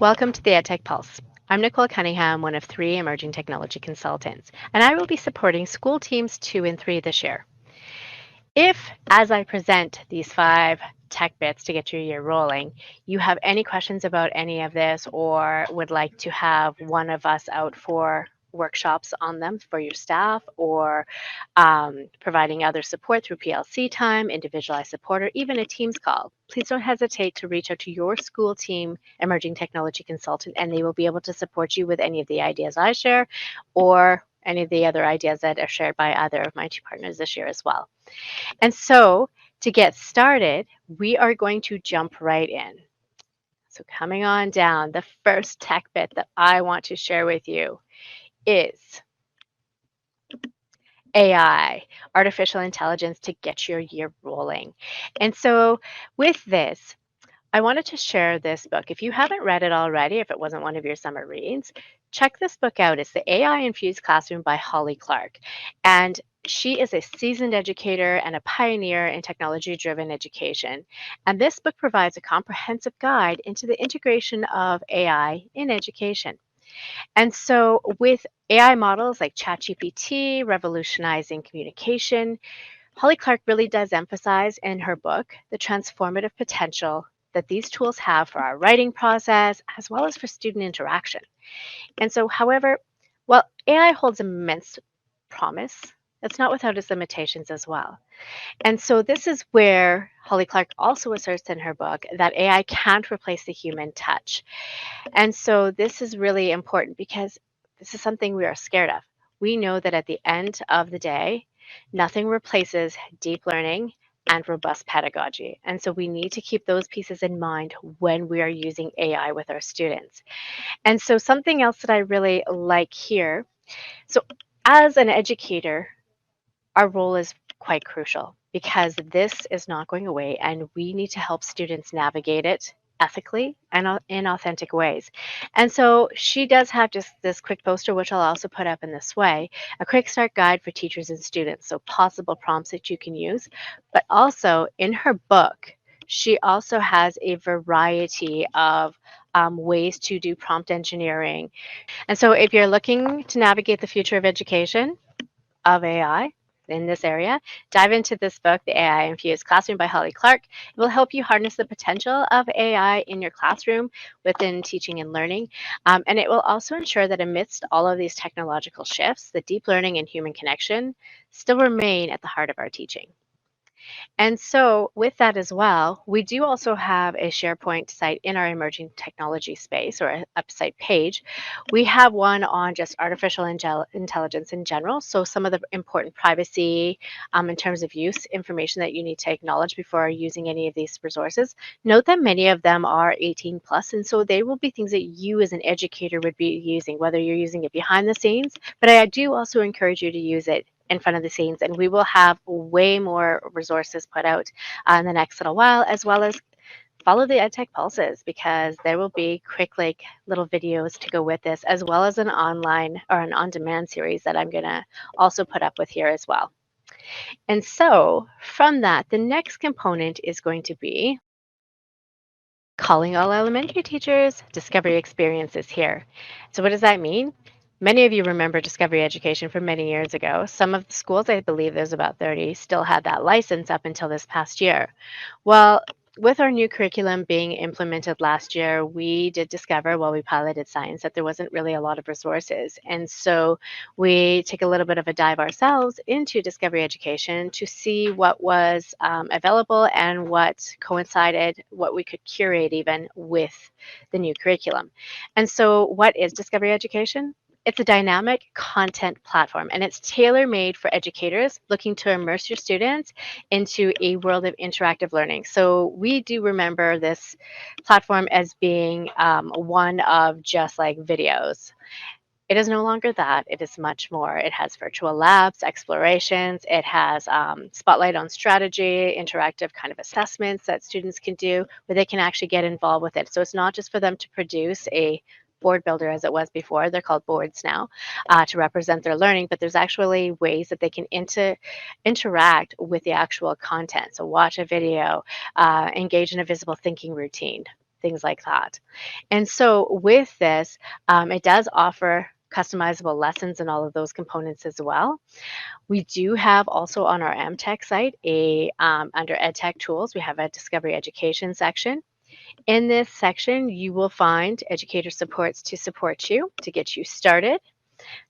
Welcome to the EdTech Pulse. I'm Nicole Cunningham, one of three emerging technology consultants, and I will be supporting school teams 2 and 3 this year. If, as I present these 5 tech bits to get your year rolling, you have any questions about any of this or would like to have one of us out for workshops on them for your staff or providing other support through PLC time, individualized support, or even a Teams call, please don't hesitate to reach out to your school team emerging technology consultant and they will be able to support you with any of the ideas I share or any of the other ideas that are shared by other of my 2 partners this year as well. And so to get started, we are going to jump right in. So coming on down, the first tech bit that I want to share with you is AI, artificial intelligence, to get your year rolling. And so with this, I wanted to share this book. If you haven't read it already, if it wasn't one of your summer reads, check this book out. It's The AI Infused Classroom by Holly Clark. And she is a seasoned educator and a pioneer in technology-driven education. And this book provides a comprehensive guide into the integration of AI in education. And so with AI models like ChatGPT revolutionizing communication, Holly Clark really does emphasize in her book the transformative potential that these tools have for our writing process as well as for student interaction. And so, however, while AI holds immense promise, it's not without its limitations as well. And so, this is where Holly Clark also asserts in her book that AI can't replace the human touch. And so, this is really important because this is something we are scared of. We know that at the end of the day, nothing replaces deep learning and robust pedagogy. And so we need to keep those pieces in mind when we are using AI with our students. And so something else that I really like here, so as an educator, our role is quite crucial because this is not going away and we need to help students navigate it ethically and in authentic ways. And so she does have just this quick poster, which I'll also put up in this way, a quick start guide for teachers and students. So possible prompts that you can use, but also in her book, she also has a variety of ways to do prompt engineering. And so if you're looking to navigate the future of education, of AI in this area, dive into this book, The AI Infused Classroom by Holly Clark. It will help you harness the potential of AI in your classroom within teaching and learning. And it will also ensure that amidst all of these technological shifts, the deep learning and human connection still remain at the heart of our teaching. And so with that as well, we do also have a SharePoint site in our emerging technology space or a site page. We have one on just artificial intelligence in general. So some of the important privacy in terms of use information that you need to acknowledge before using any of these resources. Note that many of them are 18 plus, and so they will be things that you as an educator would be using, whether you're using it behind the scenes, but I do also encourage you to use it in front of the scenes, and we will have way more resources put out in the next little while, as well as follow the EdTech Pulses because there will be quick like little videos to go with this, as well as an online or an on-demand series that I'm gonna also put up with here as well. And so from that, the next component is going to be calling all elementary teachers, Discovery Experiences here. So what does that mean? Many of you remember Discovery Education from many years ago. Some of the schools, I believe there's about 30, still had that license up until this past year. Well, with our new curriculum being implemented last year, we did discover while we piloted science that there wasn't really a lot of resources. And so we take a little bit of a dive ourselves into Discovery Education to see what was available and what coincided, what we could curate even with the new curriculum. And so what is Discovery Education? It's a dynamic content platform and it's tailor-made for educators looking to immerse your students into a world of interactive learning. So we do remember this platform as being one of just like videos. It is no longer that. It is much more. It has virtual labs, explorations. It has spotlight on strategy, interactive kind of assessments that students can do where they can actually get involved with it. So it's not just for them to produce a board builder as it was before. They're called boards now to represent their learning, but there's actually ways that they can interact with the actual content. So watch a video, engage in a visible thinking routine, things like that. And so with this, it does offer customizable lessons and all of those components as well. We do have also on our EdTech site under EdTech tools, we have a Discovery Education section. In this section, you will find educator supports to support you, to get you started,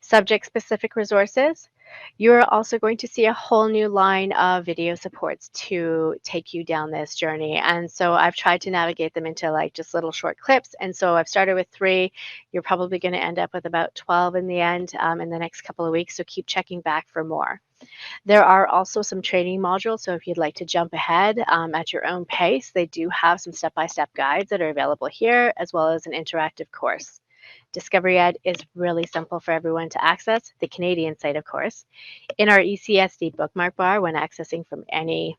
subject-specific resources. You're also going to see a whole new line of video supports to take you down this journey. And so I've tried to navigate them into like just little short clips. And so I've started with 3. You're probably going to end up with about 12 in the end in the next couple of weeks. So keep checking back for more. There are also some training modules, so if you'd like to jump ahead at your own pace, they do have some step-by-step guides that are available here, as well as an interactive course. Discovery Ed is really simple for everyone to access, the Canadian site, of course. In our ECSD bookmark bar, when accessing from any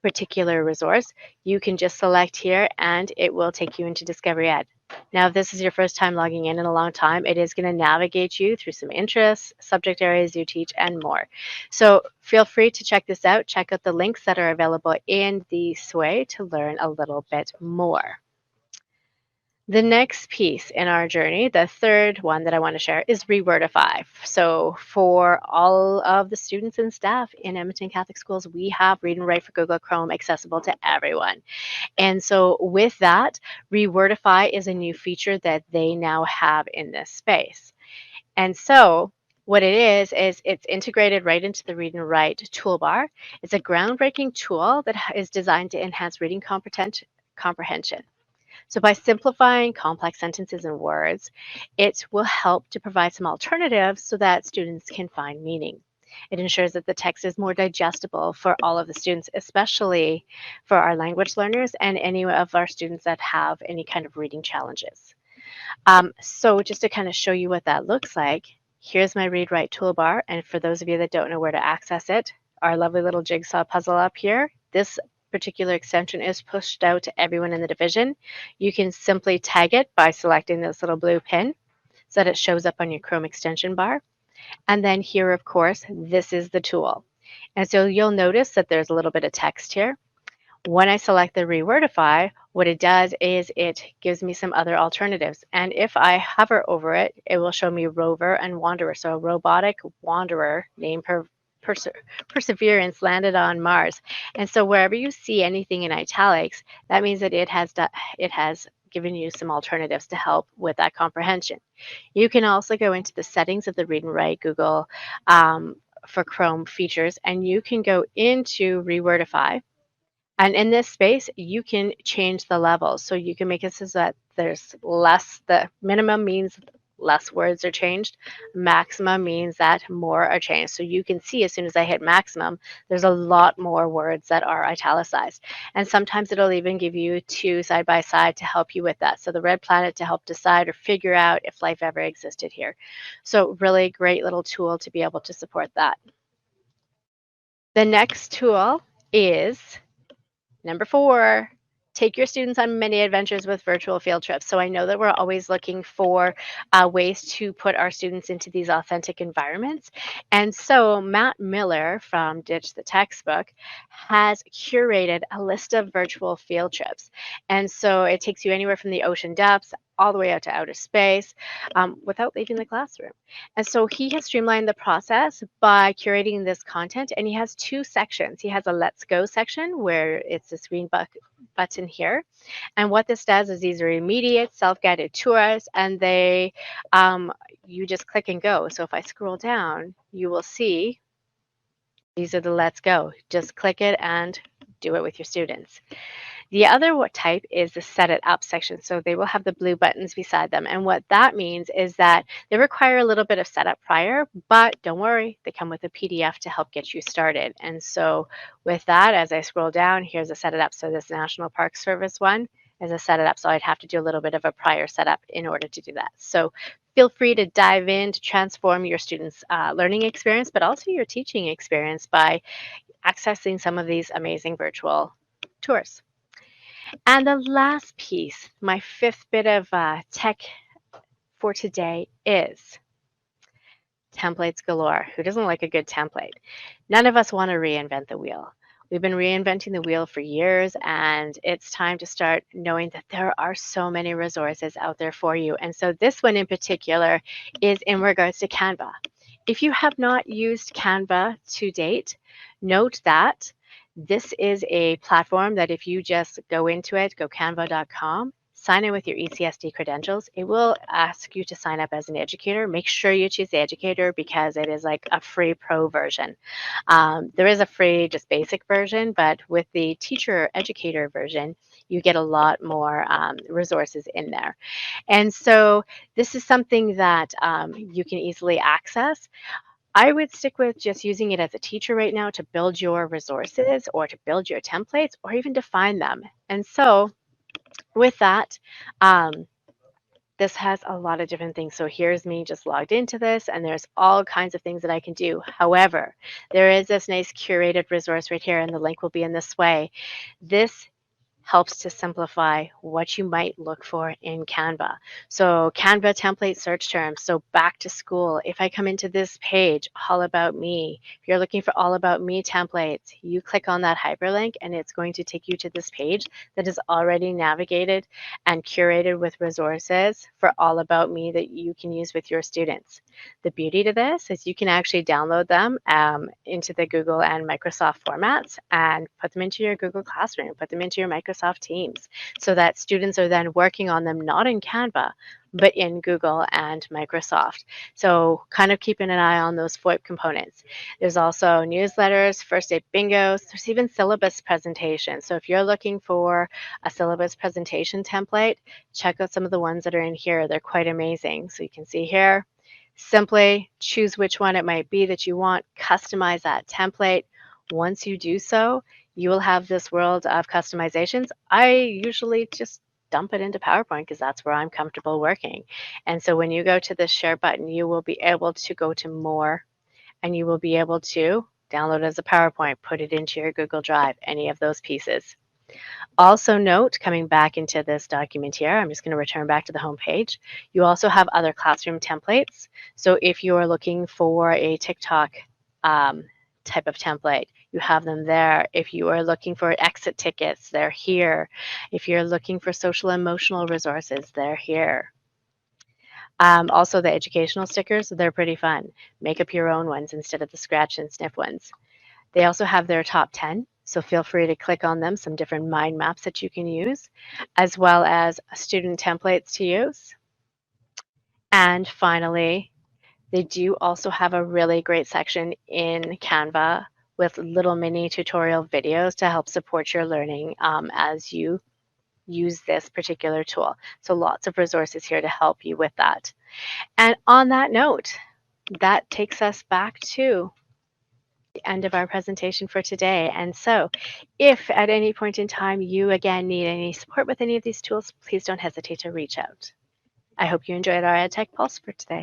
particular resource, you can just select here and it will take you into Discovery Ed. Now, if this is your first time logging in a long time, it is going to navigate you through some interests, subject areas you teach, and more. So feel free to check this out. Check out the links that are available in the sway to learn a little bit more. The next piece in our journey, the third one that I want to share, is Rewordify. So for all of the students and staff in Edmonton Catholic Schools, we have Read and Write for Google Chrome accessible to everyone. And so with that, Rewordify is a new feature that they now have in this space. And so what it is it's integrated right into the Read and Write toolbar. It's a groundbreaking tool that is designed to enhance reading comprehension. So by simplifying complex sentences and words, it will help to provide some alternatives so that students can find meaning. It ensures that the text is more digestible for all of the students, especially for our language learners and any of our students that have any kind of reading challenges. So just to kind of show you what that looks like, here's my Read Write toolbar. And for those of you that don't know where to access it, our lovely little jigsaw puzzle up here, this particular extension is pushed out to everyone in the division. You can simply tag it by selecting this little blue pin so that it shows up on your Chrome extension bar. And then here, of course, this is the tool. And so you'll notice that there's a little bit of text here. When I select the Rewordify, what it does is it gives me some other alternatives. And if I hover over it, it will show me rover and wanderer. So a robotic wanderer named Perseverance landed on Mars. And so wherever you see anything in italics, that means that it has given you some alternatives to help with that comprehension. You can also go into the settings of the Read and Write Google for Chrome features, and you can go into Rewordify. And in this space, you can change the levels. So you can make it so that there's less, the minimum means less words are changed. Maximum means that more are changed. So you can see as soon as I hit maximum, there's a lot more words that are italicized. And sometimes it'll even give you 2 side by side to help you with that. So the red planet to help decide or figure out if life ever existed here. So really great little tool to be able to support that. The next tool is Number 4, take your students on many adventures with virtual field trips. So I know that we're always looking for ways to put our students into these authentic environments. And so Matt Miller from Ditch the Textbook has curated a list of virtual field trips. And so it takes you anywhere from the ocean depths all the way out to outer space without leaving the classroom. And so he has streamlined the process by curating this content, and he has 2 sections. He has a Let's Go section where it's this green button here. And what this does is these are immediate self-guided tours, and you just click and go. So if I scroll down, you will see these are the Let's Go. Just click it and do it with your students. The other type is the Set It Up section. So they will have the blue buttons beside them. And what that means is that they require a little bit of setup prior, but don't worry, they come with a PDF to help get you started. And so with that, as I scroll down, here's a Set It Up. So this National Park Service one is a Set It Up. So I'd have to do a little bit of a prior setup in order to do that. So feel free to dive in to transform your students' learning experience, but also your teaching experience by accessing some of these amazing virtual tours. And the last piece, my 5th bit of tech for today is templates galore. Who doesn't like a good template? None of us want to reinvent the wheel. We've been reinventing the wheel for years, and it's time to start knowing that there are so many resources out there for you. And so this one in particular is in regards to Canva. If you have not used Canva to date, note that this is a platform that if you just go into it, go canva.com, sign in with your ECSD credentials. It will ask you to sign up as an educator. Make sure you choose the educator because it is like a free pro version. There is a free, just basic version, but with the teacher educator version, you get a lot more resources in there. And so this is something that you can easily access. I would stick with just using it as a teacher right now to build your resources or to build your templates or even define them. And so with that, um, this has a lot of different things. So here's me just logged into this, and there's all kinds of things that I can do. However, there is this nice curated resource right here, and the link will be in this way. This helps to simplify what you might look for in Canva. So Canva template search terms. So back to school, if I come into this page, all about me, if you're looking for all about me templates, you click on that hyperlink and it's going to take you to this page that is already navigated and curated with resources for all about me that you can use with your students. The beauty to this is you can actually download them into the Google and Microsoft formats and put them into your Google Classroom, put them into your Microsoft Teams, so that students are then working on them not in Canva, but in Google and Microsoft. So kind of keeping an eye on those FOIP components. There's also newsletters, first aid bingos, there's even syllabus presentations. So if you're looking for a syllabus presentation template, check out some of the ones that are in here. They're quite amazing. So you can see here, simply choose which one it might be that you want, customize that template. Once you do so, you will have this world of customizations. I usually just dump it into PowerPoint because that's where I'm comfortable working. And so when you go to the share button, you will be able to go to more and you will be able to download it as a PowerPoint, put it into your Google Drive, any of those pieces. Also note, coming back into this document here, I'm just going to return back to the home page. You also have other classroom templates. So if you're looking for a TikTok type of template, you have them there. If you are looking for exit tickets, they're here. If you're looking for social emotional resources, they're here. Also, the educational stickers, they're pretty fun. Make up your own ones instead of the scratch and sniff ones. They also have their top 10, so feel free to click on them, some different mind maps that you can use, as well as student templates to use. And finally, they do also have a really great section in Canva with little mini tutorial videos to help support your learning as you use this particular tool. So lots of resources here to help you with that. And on that note, that takes us back to the end of our presentation for today. And so if at any point in time you again need any support with any of these tools, please don't hesitate to reach out. I hope you enjoyed our EdTech Pulse for today.